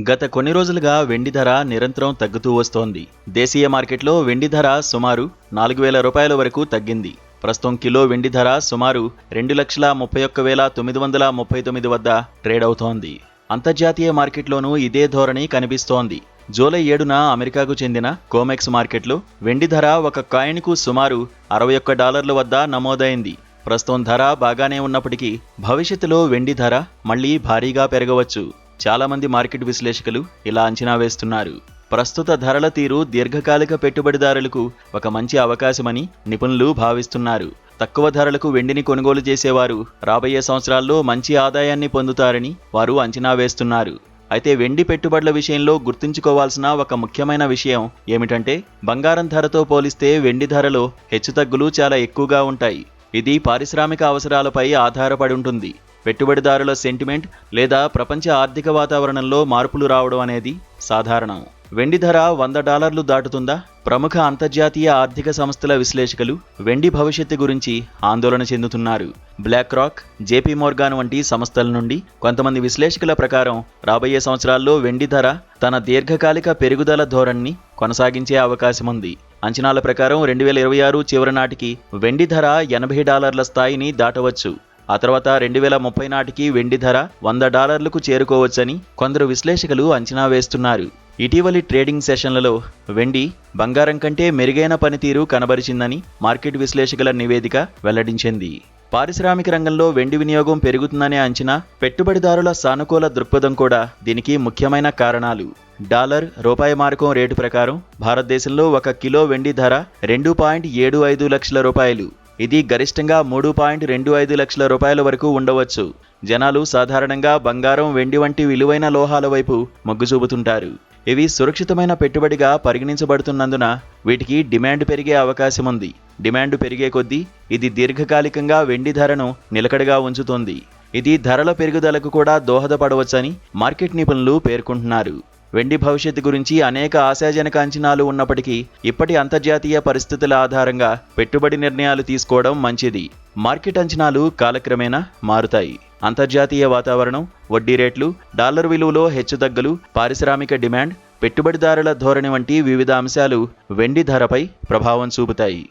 గత కొన్ని రోజులుగా వెండి ధర నిరంతరం తగ్గుతూ వస్తోంది. దేశీయ మార్కెట్లో వెండి ధర సుమారు 4,000 రూపాయల వరకు తగ్గింది. ప్రస్తుతం కిలో వెండి ధర సుమారు 2,31,939 వద్ద ట్రేడ్ అవుతోంది. అంతర్జాతీయ మార్కెట్లోనూ ఇదే ధోరణి కనిపిస్తోంది. జూలై 7న అమెరికాకు చెందిన కోమెక్స్ మార్కెట్లో వెండి ధర ఒక కాయిన్కు సుమారు $61 వద్ద నమోదైంది. ప్రస్తుతం ధర బాగానే ఉన్నప్పటికీ భవిష్యత్తులో వెండి ధర మళ్లీ భారీగా పెరగవచ్చు. చాలా మంది మార్కెట్ విశ్లేషకులు ఇలా అంచనా వేస్తున్నారు. ప్రస్తుత ధరల తీరు దీర్ఘకాలిక పెట్టుబడిదారులకు ఒక మంచి అవకాశమని నిపుణులు భావిస్తున్నారు. తక్కువ ధరలకు వెండిని కొనుగోలు చేసేవారు రాబోయే సంవత్సరాల్లో మంచి ఆదాయాన్ని పొందుతారని వారు అంచనా వేస్తున్నారు. అయితే వెండి పెట్టుబడుల విషయంలో గుర్తుంచుకోవాల్సిన ఒక ముఖ్యమైన విషయం ఏమిటంటే బంగారం ధరతో పోలిస్తే వెండి ధరలో హెచ్చుతగ్గులు చాలా ఎక్కువగా ఉంటాయి. ఇది పారిశ్రామిక అవసరాలపై ఆధారపడి ఉంటుంది. పెట్టుబడిదారుల సెంటిమెంట్ లేదా ప్రపంచ ఆర్థిక వాతావరణంలో మార్పులు రావడం అనేది సాధారణం. వెండి ధర $100 దాటుతుందా? ప్రముఖ అంతర్జాతీయ ఆర్థిక సంస్థల విశ్లేషకులు వెండి భవిష్యత్తు గురించి ఆందోళన చెందుతున్నారు. బ్లాక్ రాక్, జేపీ మోర్గాన్ వంటి సంస్థల నుండి కొంతమంది విశ్లేషకుల ప్రకారం రాబోయే సంవత్సరాల్లో వెండి ధర తన దీర్ఘకాలిక పెరుగుదల ధోరణిని కొనసాగించే అవకాశముంది. అంచనాల ప్రకారం 2026 చివరి నాటికి వెండి ధర $80 స్థాయిని దాటవచ్చు. ఆ తర్వాత 2030 నాటికి వెండి ధర $100కు చేరుకోవచ్చని కొందరు విశ్లేషకులు అంచనా వేస్తున్నారు. ఇటీవలి ట్రేడింగ్ సెషన్లలో వెండి బంగారం కంటే మెరుగైన పనితీరు కనబరిచిందని మార్కెట్ విశ్లేషకుల నివేదిక వెల్లడించింది. పారిశ్రామిక రంగంలో వెండి వినియోగం పెరుగుతుందనే అంచనా, పెట్టుబడిదారుల సానుకూల దృక్పథం కూడా దీనికి ముఖ్యమైన కారణాలు. డాలర్ రూపాయి మారకం రేటు ప్రకారం భారతదేశంలో ఒక కిలో వెండి ధర 2.75 లక్షల రూపాయలు. ఇది గరిష్టంగా 3.25 లక్షల రూపాయల వరకు ఉండవచ్చు. జనాలు సాధారణంగా బంగారం, వెండి వంటి విలువైన లోహాల వైపు మొగ్గు చూపుతుంటారు. ఇవి సురక్షితమైన పెట్టుబడిగా పరిగణించబడుతున్నందున వీటికి డిమాండ్ పెరిగే అవకాశం ఉంది. డిమాండ్ పెరిగే కొద్దీ ఇది దీర్ఘకాలికంగా వెండి ధరను నిలకడగా ఉంచుతుంది. ఇది ధరల పెరుగుదలకు కూడా దోహదపడవచ్చని మార్కెట్ నిపుణులు పేర్కొంటున్నారు. వెండి భవిష్యత్తు గురించి అనేక ఆశాజనక అంచనాలు ఉన్నప్పటికీ ఇప్పటి అంతర్జాతీయ పరిస్థితుల ఆధారంగా పెట్టుబడి నిర్ణయాలు తీసుకోవడం మంచిది. మార్కెట్ అంచనాలు కాలక్రమేణా మారుతాయి. అంతర్జాతీయ వాతావరణం, వడ్డీ రేట్లు, డాలర్ విలువలో హెచ్చుతగ్గులు, పారిశ్రామిక డిమాండ్, పెట్టుబడిదారుల ధోరణి వంటి వివిధ అంశాలు వెండి ధరపై ప్రభావం చూపుతాయి.